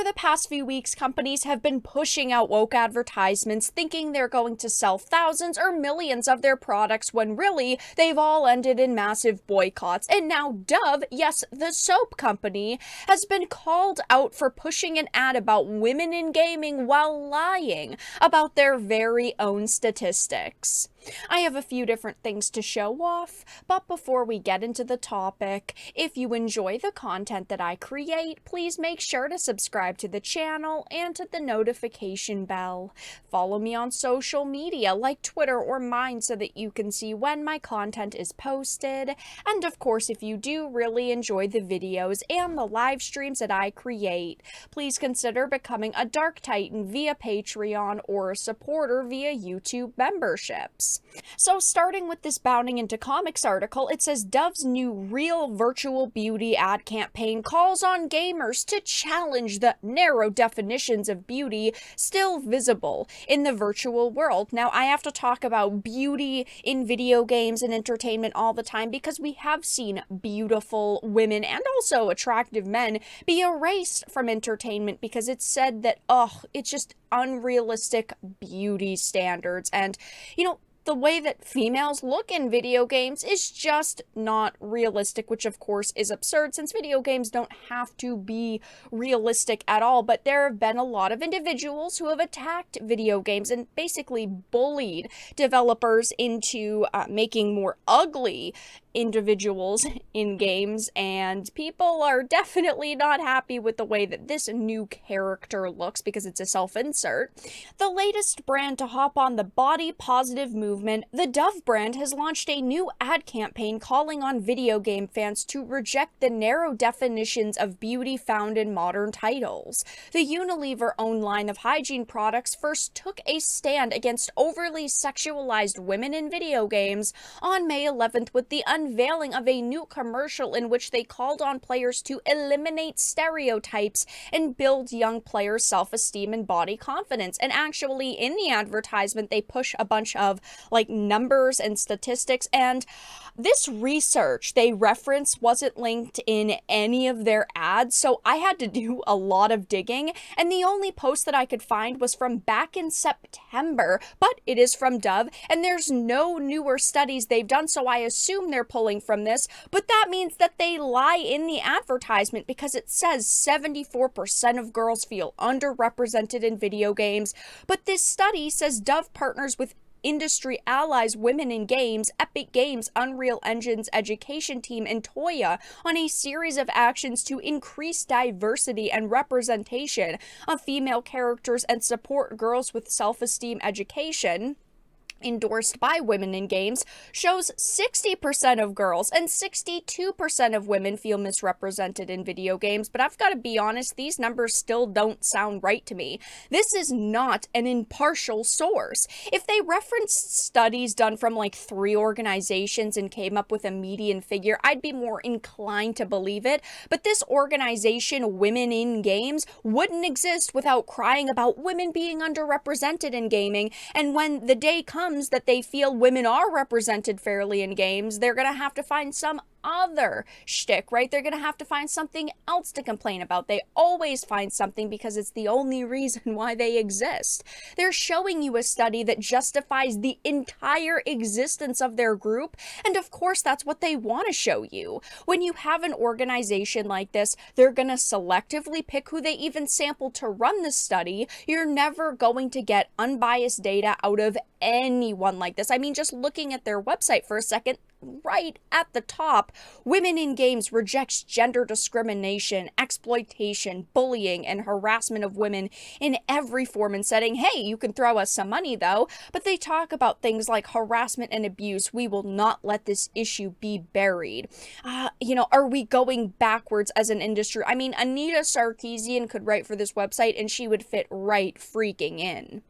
the past few weeks, companies have been pushing out woke advertisements thinking they're going to sell thousands or millions of their products when really they've all ended in massive boycotts. And now Dove, yes, the soap company, has been called out for pushing an ad about women in gaming while lying about their very own statistics. I have a few different things to show off, but before we get into the topic, if you enjoy the content that I create, please make sure to subscribe to the channel and to the notification bell. Follow me on social media like Twitter or mine so that you can see when my content is posted. And of course, if you do really enjoy the videos and the live streams that I create, please consider becoming a Dark Titan via Patreon or a supporter via YouTube memberships. So starting with this Bounding into Comics article, it says Dove's new Real Virtual Beauty ad campaign calls on gamers to challenge the narrow definitions of beauty still visible in the virtual world. Now, I have to talk about beauty in video games and entertainment all the time because we have seen beautiful women and also attractive men be erased from entertainment because it's said that, it's just unrealistic beauty standards. And, the way that females look in video games is just not realistic, which of course is absurd since video games don't have to be realistic at all. But there have been a lot of individuals who have attacked video games and basically bullied developers into making more ugly individuals in games, and people are definitely not happy with the way that this new character looks because it's a self-insert. The latest brand to hop on the body positive movement, the Dove brand has launched a new ad campaign calling on video game fans to reject the narrow definitions of beauty found in modern titles. The Unilever-owned line of hygiene products first took a stand against overly sexualized women in video games on May 11th with the unveiling of a new commercial in which they called on players to eliminate stereotypes and build young players' self-esteem and body confidence. And actually, in the advertisement, they push a bunch of numbers and statistics, and this research they reference wasn't linked in any of their ads, so I had to do a lot of digging, and the only post that I could find was from back in September, but it is from Dove, and there's no newer studies they've done, so I assume they're pulling from this, but that means that they lie in the advertisement because it says 74% of girls feel underrepresented in video games, but this study says Dove partners with industry allies Women in Games, Epic Games, Unreal Engine's education team, and Toya on a series of actions to increase diversity and representation of female characters and support girls with self-esteem education. Endorsed by Women in Games, shows 60% of girls and 62% of women feel misrepresented in video games, but I've got to be honest, these numbers still don't sound right to me. This is not an impartial source. If they referenced studies done from 3 organizations and came up with a median figure, I'd be more inclined to believe it, but this organization, Women in Games, wouldn't exist without crying about women being underrepresented in gaming, and when the day comes that they feel women are represented fairly in games, they're gonna have to find some other shtick, right? They're gonna have to find something else to complain about. They always find something because it's the only reason why they exist. They're showing you a study that justifies the entire existence of their group, and of course that's what they want to show you. When you have an organization like this, they're gonna selectively pick who they even sample to run the study. You're never going to get unbiased data out of anyone like this. I mean, just looking at their website for a second, right at the top, Women in Games rejects gender discrimination, exploitation, bullying, and harassment of women in every form and setting. Hey, you can throw us some money though, but they talk about things like harassment and abuse. We will not let this issue be buried. Are we going backwards as an industry? I mean, Anita Sarkeesian could write for this website and she would fit right freaking in.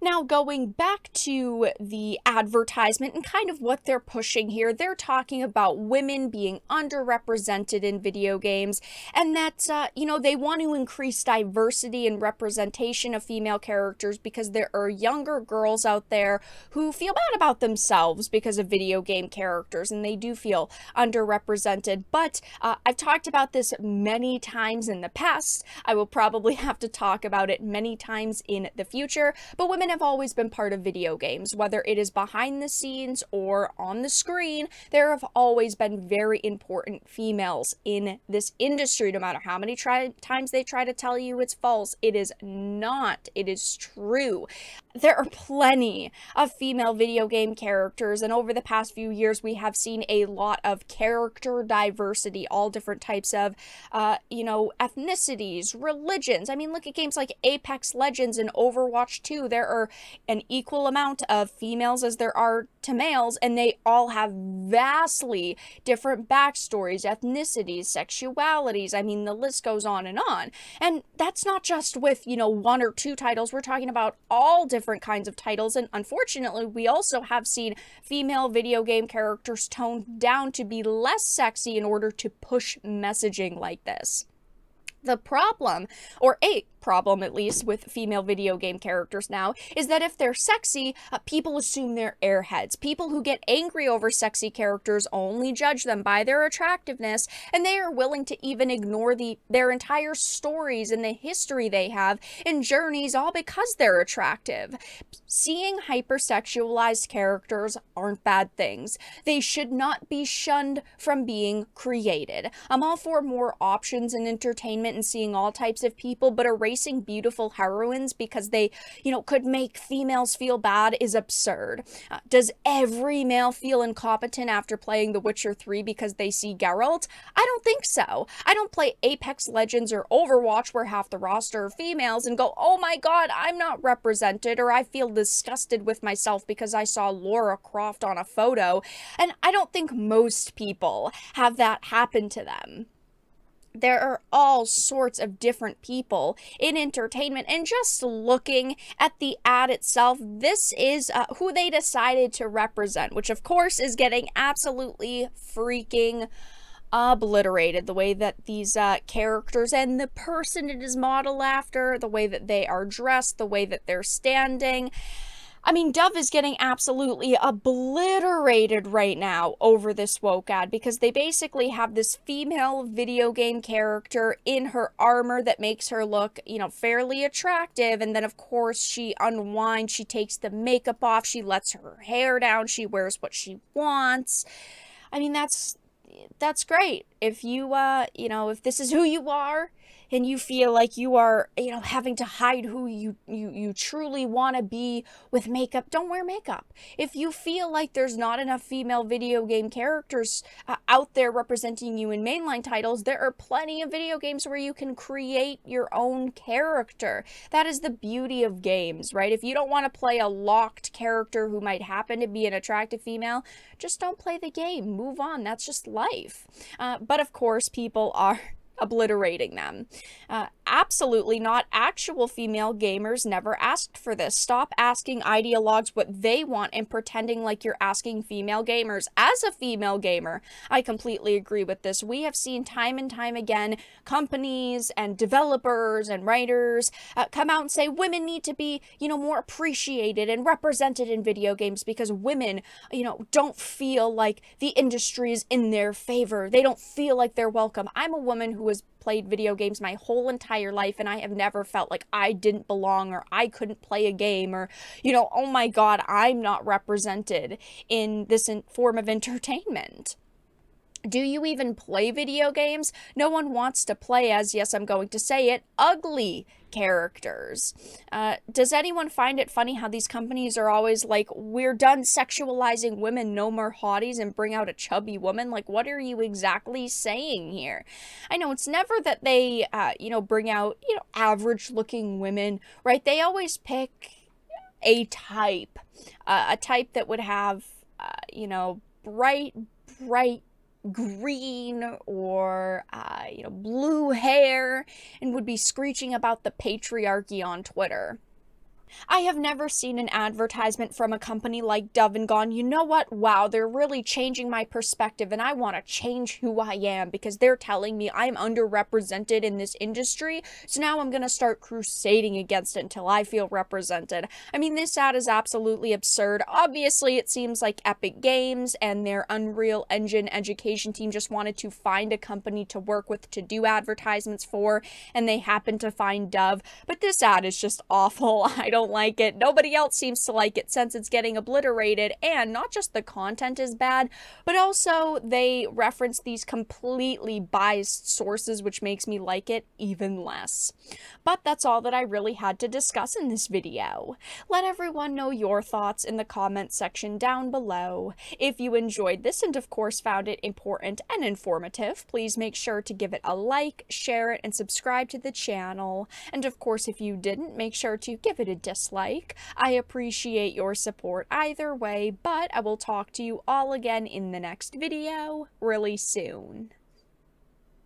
Now, going back to the advertisement and kind of what they're pushing here, they're talking about women being underrepresented in video games, and that, they want to increase diversity and representation of female characters because there are younger girls out there who feel bad about themselves because of video game characters, and they do feel underrepresented. But I've talked about this many times in the past. I will probably have to talk about it many times in the future, but women have always been part of video games, whether it is behind the scenes or on the screen. There have always been very important females in this industry, no matter how many times they try to tell you it's false. It is not. It is true. There are plenty of female video game characters, and over the past few years, we have seen a lot of character diversity, all different types of, ethnicities, religions. I mean, look at games like Apex Legends and Overwatch 2. There are an equal amount of females as there are to males, and they all have vastly different backstories, ethnicities, sexualities. I mean, the list goes on. And that's not just with, one or two titles. We're talking about all different kinds of titles, and unfortunately, we also have seen female video game characters toned down to be less sexy in order to push messaging like this. The problem, or a problem at least, with female video game characters now is that if they're sexy, people assume they're airheads. People who get angry over sexy characters only judge them by their attractiveness, and they are willing to even ignore their entire stories and the history they have and journeys, all because they're attractive. Seeing hypersexualized characters aren't bad things. They should not be shunned from being created. I'm all for more options in entertainment and seeing all types of people, but erasing beautiful heroines because they, could make females feel bad is absurd. Does every male feel incompetent after playing The Witcher 3 because they see Geralt? I don't think so. I don't play Apex Legends or Overwatch where half the roster are females and go, oh my god, I'm not represented, or I feel disgusted with myself because I saw Lara Croft on a photo. And I don't think most people have that happen to them. There are all sorts of different people in entertainment, and just looking at the ad itself, this is who they decided to represent, which of course is getting absolutely freaking obliterated. The way that these characters and the person it is modeled after, the way that they are dressed, the way that they're standing. I mean, Dove is getting absolutely obliterated right now over this woke ad because they basically have this female video game character in her armor that makes her look, fairly attractive. And then, of course, she unwinds, she takes the makeup off, she lets her hair down, she wears what she wants. I mean, that's great. If you, if this is who you are, and you feel like you are, having to hide who you truly want to be with makeup, don't wear makeup. If you feel like there's not enough female video game characters out there representing you in mainline titles, there are plenty of video games where you can create your own character. That is the beauty of games, right? If you don't want to play a locked character who might happen to be an attractive female, just don't play the game. Move on. That's just life. But of course, people are obliterating them. Absolutely not. Actual female gamers never asked for this. Stop asking ideologues what they want and pretending like you're asking female gamers. As a female gamer, I completely agree with this. We have seen time and time again companies and developers and writers come out and say women need to be, more appreciated and represented in video games because women, don't feel like the industry is in their favor. They don't feel like they're welcome. I'm a woman who has played video games my whole entire life, and I have never felt like I didn't belong or I couldn't play a game or, oh my god, I'm not represented in this form of entertainment. Do you even play video games? No one wants to play as, yes, I'm going to say it, ugly characters. Does anyone find it funny how these companies are always like, we're done sexualizing women, no more hotties, and bring out a chubby woman? Like, what are you exactly saying here? I know it's never that they, bring out, average looking women, right? They always pick a type that would have, bright green or blue hair and would be screeching about the patriarchy on Twitter. I have never seen an advertisement from a company like Dove and gone, you know what? Wow, they're really changing my perspective and I want to change who I am because they're telling me I'm underrepresented in this industry. So now I'm going to start crusading against it until I feel represented. I mean, this ad is absolutely absurd. Obviously, it seems like Epic Games and their Unreal Engine education team just wanted to find a company to work with to do advertisements for, and they happened to find Dove. But this ad is just awful. I don't like it. Nobody else seems to like it since it's getting obliterated, and not just the content is bad, but also they reference these completely biased sources, which makes me like it even less. But that's all that I really had to discuss in this video. Let everyone know your thoughts in the comments section down below. If you enjoyed this and of course found it important and informative, please make sure to give it a like, share it, and subscribe to the channel. And of course, if you didn't, make sure to give it a dislike. I appreciate your support either way, but I will talk to you all again in the next video really soon.